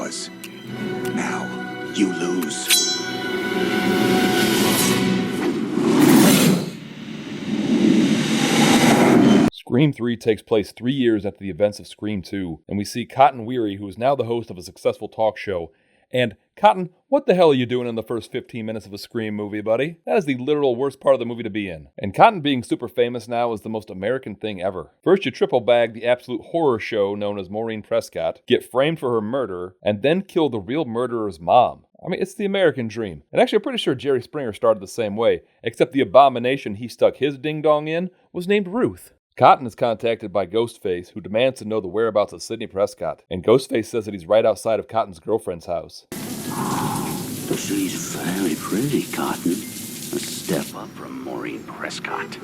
was. Now, you lose. Scream 3 takes place 3 years after the events of Scream 2, and we see Cotton Weary, who is now the host of a successful talk show. And, Cotton, what the hell are you doing in the first 15 minutes of a Scream movie, buddy? That is the literal worst part of the movie to be in. And Cotton being super famous now is the most American thing ever. First you triple bag the absolute horror show known as Maureen Prescott, get framed for her murder, and then kill the real murderer's mom. I mean, it's the American dream. And actually, I'm pretty sure Jerry Springer started the same way, except the abomination he stuck his ding-dong in was named Ruth. Cotton is contacted by Ghostface, who demands to know the whereabouts of Sidney Prescott, and Ghostface says that he's right outside of Cotton's girlfriend's house. She's very pretty, Cotton. A step up from Maureen Prescott.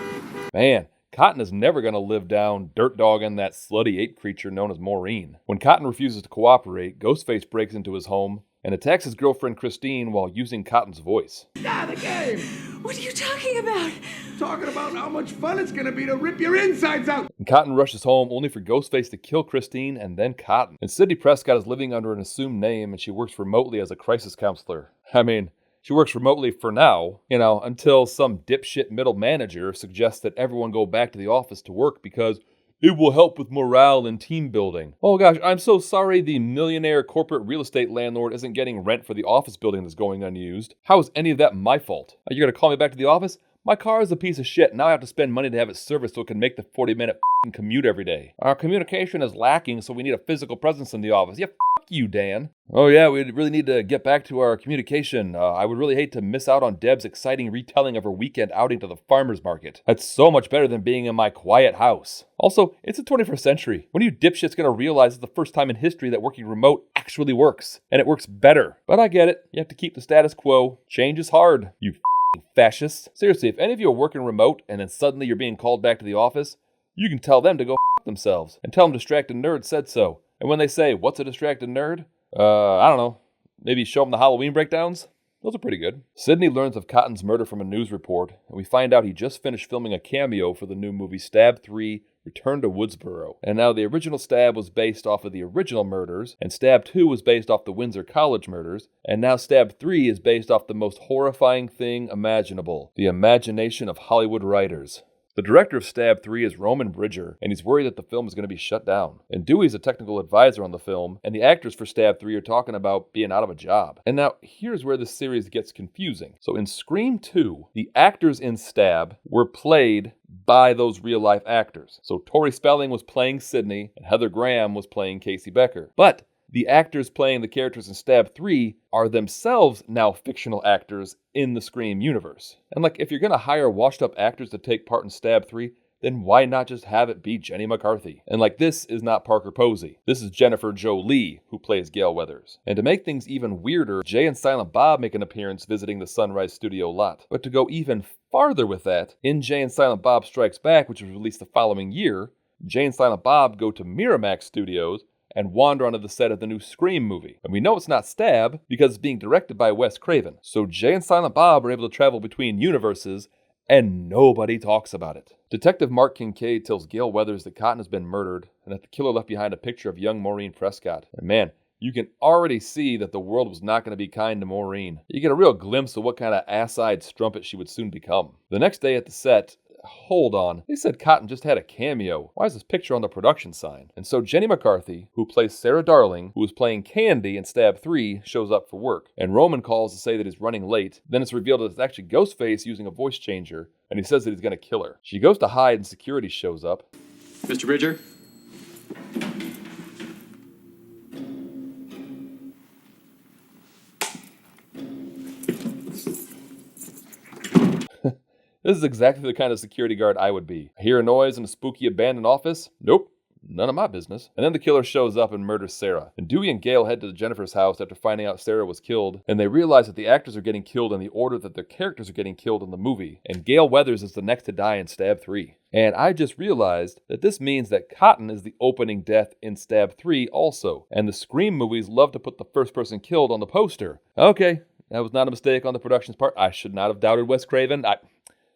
Man, Cotton is never going to live down dirt dogging that slutty ape creature known as Maureen. When Cotton refuses to cooperate, Ghostface breaks into his home and attacks his girlfriend Christine while using Cotton's voice. Stop the game! What are you talking about? Talking about how much fun it's gonna be to rip your insides out! And Cotton rushes home only for Ghostface to kill Christine and then Cotton. And Sidney Prescott is living under an assumed name and she works remotely as a crisis counselor. I mean, she works remotely for now, until some dipshit middle manager suggests that everyone go back to the office to work because it will help with morale and team building. Oh gosh, I'm so sorry the millionaire corporate real estate landlord isn't getting rent for the office building that's going unused. How is any of that my fault? Are you going to call me back to the office? My car is a piece of shit. Now I have to spend money to have it serviced so it can make the 40-minute commute every day. Our communication is lacking, so we need a physical presence in the office. Yeah, you, Dan. Oh yeah, we really need to get back to our communication. I would really hate to miss out on Deb's exciting retelling of her weekend outing to the farmer's market. That's so much better than being in my quiet house. Also, it's the 21st century. When are you dipshits gonna realize it's the first time in history that working remote actually works? And it works better. But I get it. You have to keep the status quo. Change is hard, you fascists. Seriously, if any of you are working remote and then suddenly you're being called back to the office, you can tell them to go themselves and tell them Distracted Nerd said so. And when they say, what's a distracted nerd? I don't know. Maybe show them the Halloween breakdowns? Those are pretty good. Sidney learns of Cotton's murder from a news report, and we find out he just finished filming a cameo for the new movie Stab 3, Return to Woodsboro. And now the original Stab was based off of the original murders, and Stab 2 was based off the Windsor College murders, and now Stab 3 is based off the most horrifying thing imaginable, the imagination of Hollywood writers. The director of Stab 3 is Roman Bridger, and he's worried that the film is going to be shut down. And Dewey's a technical advisor on the film, and the actors for Stab 3 are talking about being out of a job. And now, here's where this series gets confusing. So in Scream 2, the actors in Stab were played by those real-life actors. So Tori Spelling was playing Sidney, and Heather Graham was playing Casey Becker. But the actors playing the characters in Stab 3 are themselves now fictional actors in the Scream universe. And if you're going to hire washed-up actors to take part in Stab 3, then why not just have it be Jenny McCarthy? And this is not Parker Posey. This is Jennifer Jo Lee, who plays Gale Weathers. And to make things even weirder, Jay and Silent Bob make an appearance visiting the Sunrise Studio lot. But to go even farther with that, in Jay and Silent Bob Strikes Back, which was released the following year, Jay and Silent Bob go to Miramax Studios and wander onto the set of the new Scream movie. And we know it's not Stab because it's being directed by Wes Craven. So Jay and Silent Bob are able to travel between universes and nobody talks about it. Detective Mark Kincaid tells Gale Weathers that Cotton has been murdered and that the killer left behind a picture of young Maureen Prescott. And man, you can already see that the world was not going to be kind to Maureen. You get a real glimpse of what kind of ass-eyed strumpet she would soon become. The next day at the set, hold on, they said Cotton just had a cameo. Why is this picture on the production sign? And so Jenny McCarthy, who plays Sarah Darling, who was playing Candy in Stab 3, shows up for work. And Roman calls to say that he's running late. Then it's revealed that it's actually Ghostface using a voice changer, and he says that he's going to kill her. She goes to hide and security shows up. Mr. Bridger? This is exactly the kind of security guard I would be. I hear a noise in a spooky abandoned office? Nope. None of my business. And then the killer shows up and murders Sarah. And Dewey and Gale head to Jennifer's house after finding out Sarah was killed, and they realize that the actors are getting killed in the order that their characters are getting killed in the movie. And Gale Weathers is the next to die in Stab 3. And I just realized that this means that Cotton is the opening death in Stab 3 also. And the Scream movies love to put the first person killed on the poster. Okay, that was not a mistake on the production's part. I should not have doubted Wes Craven.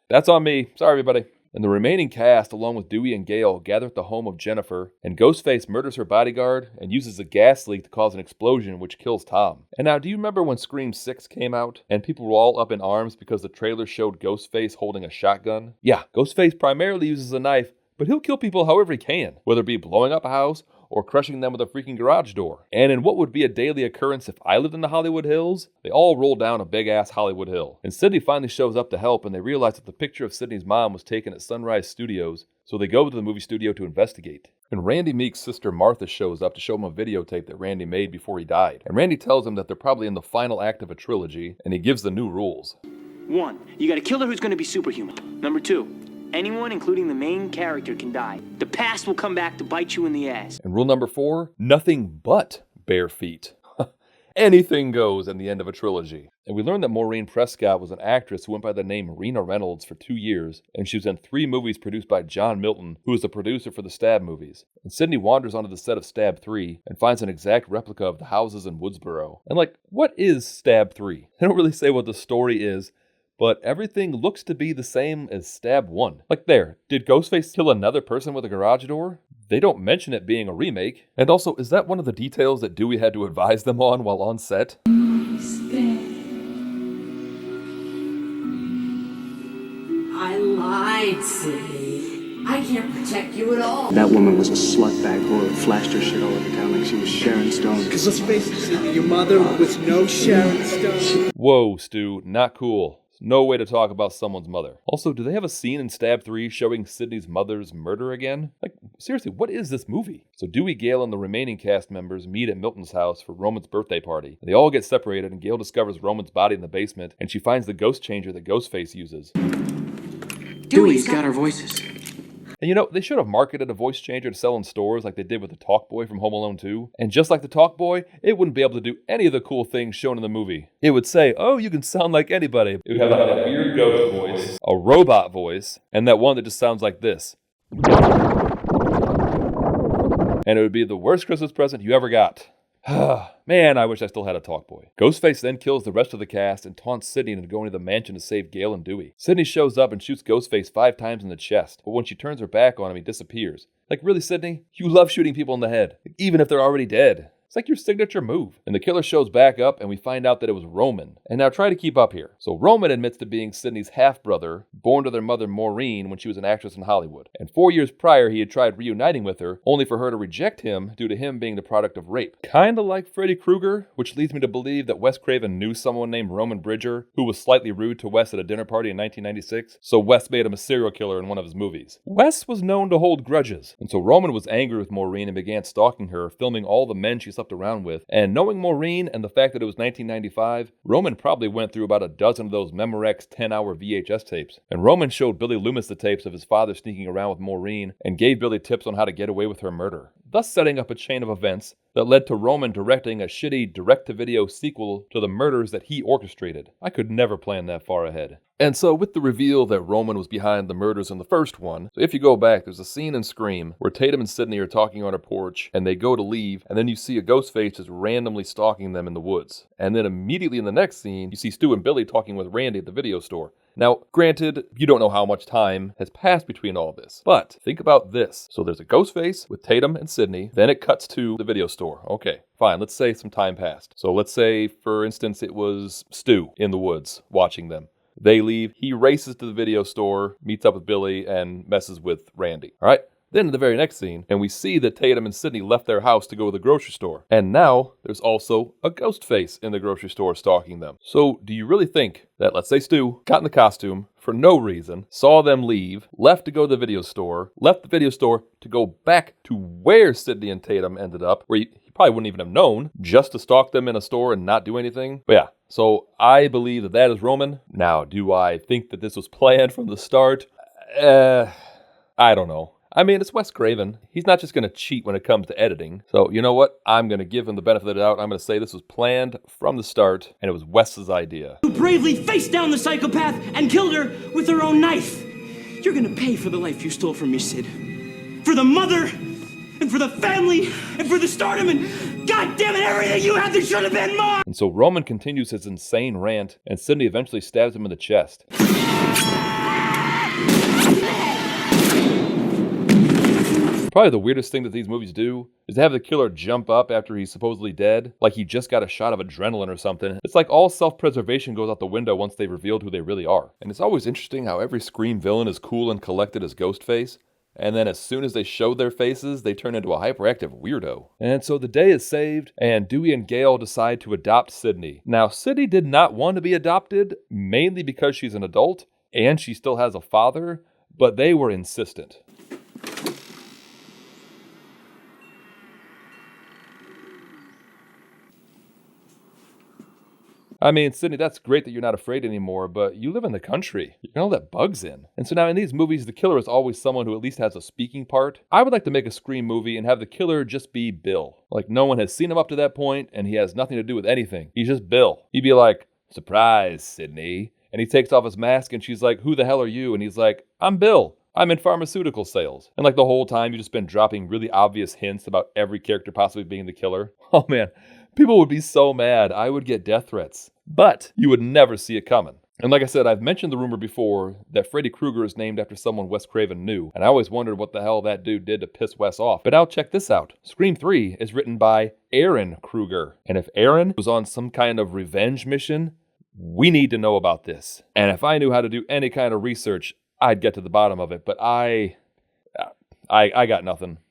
That's on me. Sorry, everybody. And the remaining cast, along with Dewey and Gale, gather at the home of Jennifer, and Ghostface murders her bodyguard and uses a gas leak to cause an explosion which kills Tom. And now, do you remember when Scream 6 came out and people were all up in arms because the trailer showed Ghostface holding a shotgun? Yeah, Ghostface primarily uses a knife, but he'll kill people however he can, whether it be blowing up a house or crushing them with a freaking garage door. And in what would be a daily occurrence if I lived in the Hollywood Hills, they all roll down a big-ass Hollywood hill. And Sidney finally shows up to help, and they realize that the picture of Sidney's mom was taken at Sunrise Studios, so they go to the movie studio to investigate. And Randy Meek's sister Martha shows up to show him a videotape that Randy made before he died. And Randy tells him that they're probably in the final act of a trilogy, and he gives the new rules. 1, you got a killer who's going to be superhuman. Number 2, anyone, including the main character, can die. The past will come back to bite you in the ass. And rule number 4, nothing but bare feet. Anything goes in the end of a trilogy. And we learned that Maureen Prescott was an actress who went by the name Rena Reynolds for 2 years, and she was in 3 movies produced by John Milton, who was the producer for the Stab movies. And Sidney wanders onto the set of Stab 3 and finds an exact replica of the houses in Woodsboro. And what is Stab 3? They don't really say what the story is, but everything looks to be the same as Stab 1. Did Ghostface kill another person with a garage door? They don't mention it being a remake. And also, is that one of the details that Dewey had to advise them on while on set? I lied, Sidney. I can't protect you at all. That woman was a slutbag whore who flashed her shit all over town like she was Sharon Stone. Because let's face it, Sidney, your mother was no Sharon Stone. Whoa, Stu, not cool. There's no way to talk about someone's mother. Also, do they have a scene in Stab 3 showing Sidney's mother's murder again? Seriously, what is this movie? So Dewey, Gale, and the remaining cast members meet at Milton's house for Roman's birthday party. They all get separated, and Gale discovers Roman's body in the basement, and she finds the ghost changer that Ghostface uses. Dewey's got our voices. And they should have marketed a voice changer to sell in stores like they did with the Talk Boy from Home Alone 2. And just like the Talk Boy, it wouldn't be able to do any of the cool things shown in the movie. It would say, oh, you can sound like anybody. It would have a weird ghost voice, a robot voice, and that one that just sounds like this. And it would be the worst Christmas present you ever got. Man, I wish I still had a Talk Boy. Ghostface then kills the rest of the cast and taunts Sidney into going to the mansion to save Gale and Dewey. Sidney shows up and shoots Ghostface 5 times in the chest, but when she turns her back on him, he disappears. Really, Sidney? You love shooting people in the head, even if they're already dead. It's like your signature move. And the killer shows back up, and we find out that it was Roman. And now try to keep up here. So Roman admits to being Sidney's half-brother, born to their mother Maureen when she was an actress in Hollywood. And 4 years prior, he had tried reuniting with her, only for her to reject him due to him being the product of rape. Kinda like Freddy Krueger, which leads me to believe that Wes Craven knew someone named Roman Bridger, who was slightly rude to Wes at a dinner party in 1996, so Wes made him a serial killer in one of his movies. Wes was known to hold grudges, and so Roman was angry with Maureen and began stalking her, filming all the men she slept around with. And knowing Maureen and the fact that it was 1995, Roman probably went through about a dozen of those Memorex 10-hour VHS tapes. And Roman showed Billy Loomis the tapes of his father sneaking around with Maureen and gave Billy tips on how to get away with her murder, thus setting up a chain of events that led to Roman directing a shitty direct-to-video sequel to the murders that he orchestrated. I could never plan that far ahead. And so with the reveal that Roman was behind the murders in the first one, so if you go back, there's a scene in Scream where Tatum and Sidney are talking on a porch and they go to leave, and then you see a ghost face just randomly stalking them in the woods. And then immediately in the next scene, you see Stu and Billy talking with Randy at the video store. Now, granted, you don't know how much time has passed between all this, but think about this. So there's a ghost face with Tatum and Sidney, then it cuts to the video store. Okay, fine, let's say some time passed. So let's say, for instance, it was Stu in the woods watching them. They leave, he races to the video store, meets up with Billy, and messes with Randy. All right? Then in the very next scene, and we see that Tatum and Sidney left their house to go to the grocery store. And now, there's also a ghost face in the grocery store stalking them. So, do you really think that, let's say Stu, got in the costume for no reason, saw them leave, left to go to the video store, left the video store to go back to where Sidney and Tatum ended up, where he probably wouldn't even have known, just to stalk them in a store and not do anything? But yeah, so I believe that that is Roman. Now, do I think that this was planned from the start? I don't know. I mean, it's Wes Craven. He's not just going to cheat when it comes to editing. So, you know what? I'm going to give him the benefit of the doubt. I'm going to say this was planned from the start, and it was Wes's idea. Who bravely faced down the psychopath and killed her with her own knife. You're going to pay for the life you stole from me, Sid. For the mother, and for the family, and for the stardom, and goddamn it, everything you had that should have been mine! And so Roman continues his insane rant, and Sidney eventually stabs him in the chest. Probably the weirdest thing that these movies do is to have the killer jump up after he's supposedly dead, like he just got a shot of adrenaline or something. It's like all self-preservation goes out the window once they've revealed who they really are. And it's always interesting how every Scream villain is cool and collected as Ghostface, and then as soon as they show their faces, they turn into a hyperactive weirdo. And so the day is saved, and Dewey and Gale decide to adopt Sidney. Now, Sidney did not want to be adopted, mainly because she's an adult, and she still has a father, but they were insistent. I mean, Sidney, that's great that you're not afraid anymore, but you live in the country. You're gonna let bugs in. And so now in these movies, the killer is always someone who at least has a speaking part. I would like to make a Scream movie and have the killer just be Bill. Like no one has seen him up to that point, and he has nothing to do with anything. He's just Bill. He'd be like, "Surprise, Sidney." And he takes off his mask and she's like, "Who the hell are you?" And he's like, "I'm Bill. I'm in pharmaceutical sales." And like the whole time, you've just been dropping really obvious hints about every character possibly being the killer. Oh man, people would be so mad. I would get death threats. But you would never see it coming. And like I said, I've mentioned the rumor before that Freddy Krueger is named after someone Wes Craven knew. And I always wondered what the hell that dude did to piss Wes off. But now check this out. Scream 3 is written by Aaron Krueger. And if Aaron was on some kind of revenge mission, we need to know about this. And if I knew how to do any kind of research, I'd get to the bottom of it. But I got nothing.